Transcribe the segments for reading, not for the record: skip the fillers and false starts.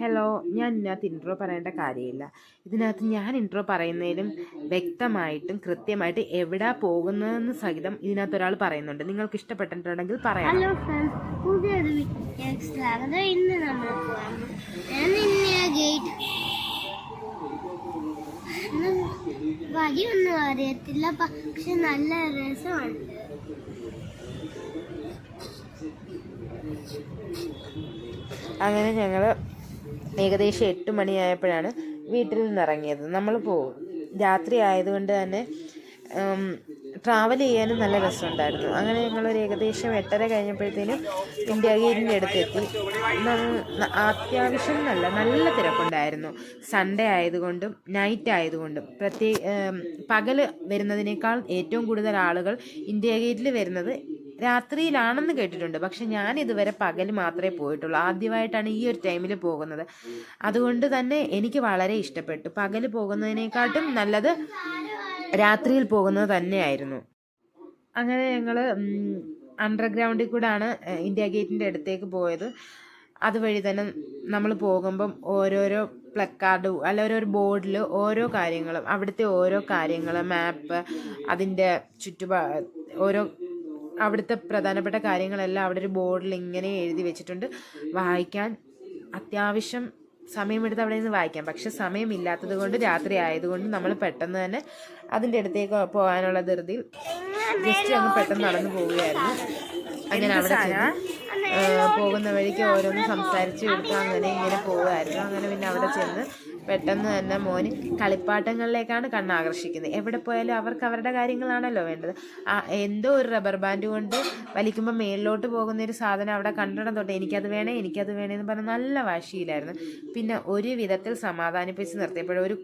Hello, ഞാൻ ഇതിനകത്ത് intro പറയേണ്ട കാര്യമില്ല. ഇതിനകത്ത് ഞാൻ ഇൻട്രോ പറയുന്നതിലും വ്യക്തമായിട്ടും കൃത്യമായിട്ട് എവിടാ പോകുന്നതെന്ന് സഹിതം ഇതിനകത്ത് ഒരാൾ പറയുന്നുണ്ട്. നിങ്ങൾക്ക് ഇഷ്ടപ്പെട്ടിട്ടുണ്ടെങ്കിൽ പറയാം. ഹലോ ഫ്രണ്ട്സ്, പുതിയൊരു വീഡിയോയ്ക്ക് സ്വാഗതം. ഇന്ന് നമ്മൾ ഗേറ്റ് വഴിയൊന്നും അറിയത്തില്ല, പക്ഷെ നല്ല രസമുണ്ട്. അങ്ങനെ ഞങ്ങൾ ഏകദേശം 8 മണിയായപ്പോഴാണ് വീട്ടിൽ നിന്നിറങ്ങിയത്. നമ്മൾ രാത്രി ആയതുകൊണ്ട് തന്നെ ട്രാവൽ ചെയ്യാനും നല്ല രസമുണ്ടായിരുന്നു. അങ്ങനെ ഞങ്ങളൊരു ഏകദേശം 8:30 കഴിഞ്ഞപ്പോഴത്തേനും ഇന്ത്യ ഗേറ്റിൻ്റെ അടുത്തെത്തി. അത്യാവശ്യം നല്ല തിരക്കുണ്ടായിരുന്നു. സൺഡേ ആയതുകൊണ്ടും നൈറ്റ് ആയതുകൊണ്ടും പകൽ വരുന്നതിനേക്കാൾ ഏറ്റവും കൂടുതൽ ആളുകൾ ഇന്ത്യ ഗേറ്റിൽ വരുന്നത് രാത്രിയിലാണെന്ന് കേട്ടിട്ടുണ്ട്. പക്ഷെ ഞാൻ ഇതുവരെ പകൽ മാത്രമേ പോയിട്ടുള്ളൂ. ആദ്യമായിട്ടാണ് ഈ ഒരു ടൈമിൽ പോകുന്നത്. അതുകൊണ്ട് തന്നെ എനിക്ക് വളരെ ഇഷ്ടപ്പെട്ടു. പകൽ പോകുന്നതിനേക്കാട്ടും നല്ലത് രാത്രിയിൽ പോകുന്നത് തന്നെയായിരുന്നു. അങ്ങനെ ഞങ്ങൾ അണ്ടർഗ്രൗണ്ടിൽ കൂടാണ് ഇന്ത്യ ഗേറ്റിൻ്റെ അടുത്തേക്ക് പോയത്. അതുവഴി തന്നെ നമ്മൾ പോകുമ്പം ഓരോരോ പ്ലക്കാർഡ് അല്ല ഓരോ ബോർഡിൽ ഓരോ കാര്യങ്ങളും അവിടുത്തെ ഓരോ കാര്യങ്ങൾ മാപ്പ് അതിൻ്റെ ഓരോ അവിടുത്തെ പ്രധാനപ്പെട്ട കാര്യങ്ങളെല്ലാം അവിടെ ഒരു ബോർഡിൽ ഇങ്ങനെ എഴുതി വെച്ചിട്ടുണ്ട്. വായിക്കാൻ അത്യാവശ്യം സമയമെടുത്ത് അവിടെ നിന്ന് വായിക്കാം. പക്ഷെ സമയമില്ലാത്തത് കൊണ്ട് രാത്രി ആയതുകൊണ്ട് നമ്മൾ പെട്ടെന്ന് തന്നെ അതിൻ്റെ അടുത്തേക്ക് പോകാനുള്ള ധൃതിയിൽ ജസ്റ്റ് അങ്ങ് പെട്ടെന്ന് നടന്നു പോവുകയായിരുന്നു. അങ്ങനെ അവിടെ പോകുന്ന വഴിക്ക് ഓരോന്ന് സംസാരിച്ച് എടുത്ത് അങ്ങനെ ഇങ്ങനെ പോവുമായിരുന്നു. അങ്ങനെ പിന്നെ അവിടെ ചെന്ന് പെട്ടെന്ന് തന്നെ മോന് കളിപ്പാട്ടങ്ങളിലേക്കാണ് കണ്ണാകർഷിക്കുന്നത്. എവിടെ പോയാലും അവർക്ക് അവരുടെ കാര്യങ്ങളാണല്ലോ വേണ്ടത്. എന്തോ ഒരു റബ്ബർ ബാൻഡ് കൊണ്ട് വലിക്കുമ്പോൾ മേളിലോട്ട് പോകുന്നൊരു സാധനം അവിടെ കണ്ടിടം തൊട്ട് എനിക്കത് വേണേന്ന് പറഞ്ഞ് നല്ല വാശിയിലായിരുന്നു. പിന്നെ ഒരു വിധത്തിൽ സമാധാനിപ്പിച്ച് നിർത്തിയപ്പോഴൊരു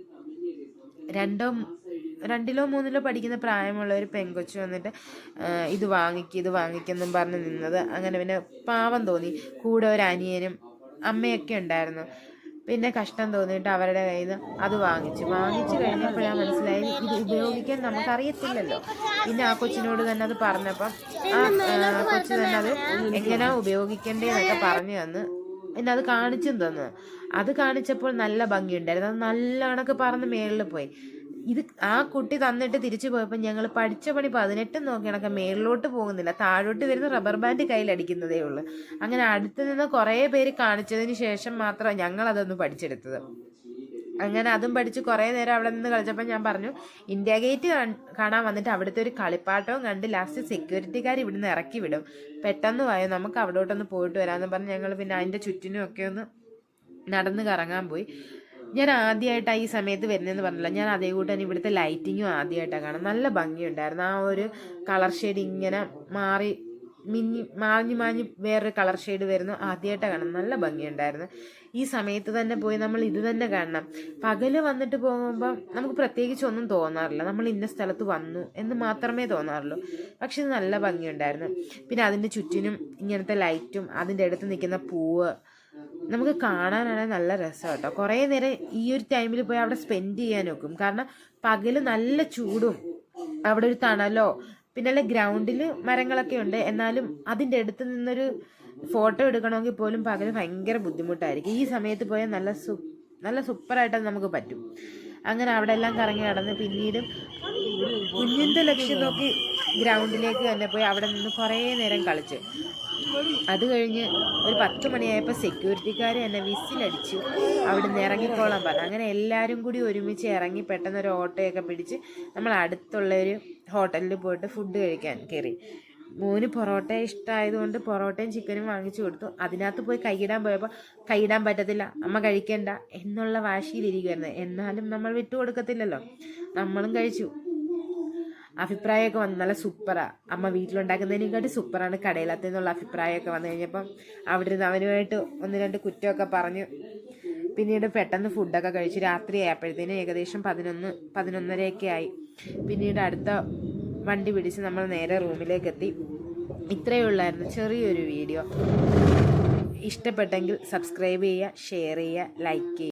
2-3 പഠിക്കുന്ന പ്രായമുള്ള ഒരു പെങ്കൊച്ചു വന്നിട്ട് ഇത് വാങ്ങിക്കെന്നും പറഞ്ഞ് നിന്നത്. അങ്ങനെ പിന്നെ പാവം തോന്നി. കൂടെ ഒരു അനിയനും അമ്മയൊക്കെ ഉണ്ടായിരുന്നു. പിന്നെ കഷ്ടം തോന്നിയിട്ട് അവരുടെ കയ്യിൽ നിന്ന് അത് വാങ്ങിച്ചു കഴിഞ്ഞപ്പോഴാണ് മനസ്സിലായി ഇത് ഉപയോഗിക്കാൻ നമുക്കറിയത്തില്ലല്ലോ. പിന്നെ ആ കൊച്ചിനോട് തന്നെ അത് പറഞ്ഞപ്പം ആ കൊച്ചു തന്നെ അത് എങ്ങനെയാ ഉപയോഗിക്കേണ്ടതെന്നൊക്കെ പറഞ്ഞു തന്ന് പിന്നെ അത് കാണിച്ചും തന്നു. അത് കാണിച്ചപ്പോൾ നല്ല ഭംഗിയുണ്ടായിരുന്നു. അത് നല്ല കണക്ക് പറന്ന് മേളിൽ പോയി. ആ കുട്ടി തന്നിട്ട് തിരിച്ചു പോയപ്പോൾ ഞങ്ങൾ പഠിച്ച പണി 18 നോക്കി കണക്കെ മേളിലോട്ട് പോകുന്നില്ല. താഴോട്ട് വരുന്ന റബ്ബർ ബാൻഡ് കയ്യിലടിക്കുന്നതേ ഉള്ളൂ. അങ്ങനെ അടുത്ത് നിന്ന് കുറേ പേര് കാണിച്ചതിന് ശേഷം മാത്രം ഞങ്ങൾ അതൊന്ന് പഠിച്ചെടുത്തത്. അങ്ങനെ അതും പഠിച്ച് കുറേ നേരം അവിടെ നിന്ന് കളിച്ചപ്പോൾ ഞാൻ പറഞ്ഞു ഇന്ത്യ ഗേറ്റ് കാണാൻ വന്നിട്ട് അവിടുത്തെ ഒരു കളിപ്പാട്ടവും കണ്ട് ലാസ്റ്റ് സെക്യൂരിറ്റിക്കാർ ഇവിടുന്ന് ഇറക്കി വിടും, പെട്ടെന്ന് പോയോ നമുക്ക് അവിടോട്ടൊന്ന് പോയിട്ട് വരാമെന്ന് പറഞ്ഞ് ഞങ്ങൾ പിന്നെ അതിൻ്റെ ചുറ്റിനും ഒക്കെ ഒന്ന് നടന്ന് കറങ്ങാൻ പോയി. ഞാൻ ആദ്യമായിട്ടാണ് ഈ സമയത്ത് വരുന്നതെന്ന് പറഞ്ഞില്ല. ഞാൻ അതേ കൂട്ട് തന്നെ ഇവിടുത്തെ ലൈറ്റിങ്ങും ആദ്യമായിട്ടാണ് കാണാം. നല്ല ഭംഗിയുണ്ടായിരുന്നു. ആ ഒരു കളർ ഷെയ്ഡ് ഇങ്ങനെ മാഞ്ഞ് വേറൊരു കളർ ഷെയ്ഡ് വരുന്നു. ആദ്യമായിട്ടാണ് കാണാം. നല്ല ഭംഗിയുണ്ടായിരുന്നു. ഈ സമയത്ത് തന്നെ പോയി നമ്മൾ ഇത് തന്നെ കാണണം. പകല് വന്നിട്ട് പോകുമ്പോൾ നമുക്ക് പ്രത്യേകിച്ച് ഒന്നും തോന്നാറില്ല. നമ്മൾ ഇന്ന സ്ഥലത്ത് വന്നു എന്ന് മാത്രമേ തോന്നാറുള്ളൂ. പക്ഷെ ഇത് നല്ല ഭംഗിയുണ്ടായിരുന്നു. പിന്നെ അതിൻ്റെ ചുറ്റിനും ഇങ്ങനത്തെ ലൈറ്റും അതിൻ്റെ അടുത്ത് നിൽക്കുന്ന പൂവ് നമുക്ക് കാണാനാണെങ്കിൽ നല്ല രസം കേട്ടോ. കുറേ നേരം ഈ ഒരു ടൈമിൽ പോയി അവിടെ സ്പെൻഡ് ചെയ്യാൻ നോക്കും. കാരണം പകല് നല്ല ചൂടും അവിടെ ഒരു തണലോ പിന്നെ ഗ്രൗണ്ടിൽ മരങ്ങളൊക്കെ ഉണ്ട്. എന്നാലും അതിൻ്റെ അടുത്ത് നിന്നൊരു ഫോട്ടോ എടുക്കണമെങ്കിൽ പോലും പകല് ഭയങ്കര ബുദ്ധിമുട്ടായിരിക്കും. ഈ സമയത്ത് പോയാൽ നല്ല സൂപ്പറായിട്ട് നമുക്ക് പറ്റും. അങ്ങനെ അവിടെ എല്ലാം കറങ്ങി നടന്ന് പിന്നീടും കുഞ്ഞിൻ്റെ ലക്ഷ്യം നോക്കി ഗ്രൗണ്ടിലേക്ക് തന്നെ പോയി അവിടെ നിന്ന് കുറേ നേരം കളിച്ച്. അത് കഴിഞ്ഞ് ഒരു 10 മണിയായപ്പോൾ സെക്യൂരിറ്റിക്കാർ എന്നെ വിസിലടിച്ചു അവിടെ നിന്ന് ഇറങ്ങിക്കോളാൻ പറഞ്ഞു. അങ്ങനെ എല്ലാവരും കൂടി ഒരുമിച്ച് ഇറങ്ങി പെട്ടെന്നൊരു ഓട്ടോയൊക്കെ പിടിച്ച് നമ്മൾ അടുത്തുള്ളൊരു ഹോട്ടലിൽ പോയിട്ട് ഫുഡ് കഴിക്കാൻ കയറി. മോന് പൊറോട്ട ഇഷ്ടമായതുകൊണ്ട് പൊറോട്ടയും ചിക്കനും വാങ്ങിച്ചു കൊടുത്തു. അതിനകത്ത് പോയി കൈയിടാൻ പോയപ്പോൾ കൈയിടാൻ പറ്റത്തില്ല, അമ്മ കഴിക്കണ്ട എന്നുള്ള വാശിയിലിരിക്കുമായിരുന്നു. എന്നാലും നമ്മൾ വിട്ടുകൊടുക്കത്തില്ലല്ലോ. നമ്മളും കഴിച്ചു. അഭിപ്രായമൊക്കെ വന്നു നല്ല സൂപ്പറാണ്, അമ്മ വീട്ടിലുണ്ടാക്കുന്നതിനെക്കാട്ടി സൂപ്പറാണ് കടയിലത്തെന്നുള്ള അഭിപ്രായമൊക്കെ വന്നു കഴിഞ്ഞപ്പം അവിടെ നിന്ന് അവനുമായിട്ട് 1-2 കുറ്റമൊക്കെ പറഞ്ഞു. പിന്നീട് പെട്ടെന്ന് ഫുഡൊക്കെ കഴിച്ചു. രാത്രി ആയപ്പോഴത്തേനും ഏകദേശം 11-11:30 ആയി. പിന്നീട് അടുത്ത വണ്ടി പിടിച്ച് നമ്മൾ നേരെ റൂമിലേക്ക് എത്തി. ഇത്രയേ ഉള്ളായിരുന്നു ചെറിയൊരു വീഡിയോ. ഇഷ്ടപ്പെട്ടെങ്കിൽ സബ്സ്ക്രൈബ് ചെയ്യുക, ഷെയർ ചെയ്യുക, ലൈക്ക് ചെയ്യുക.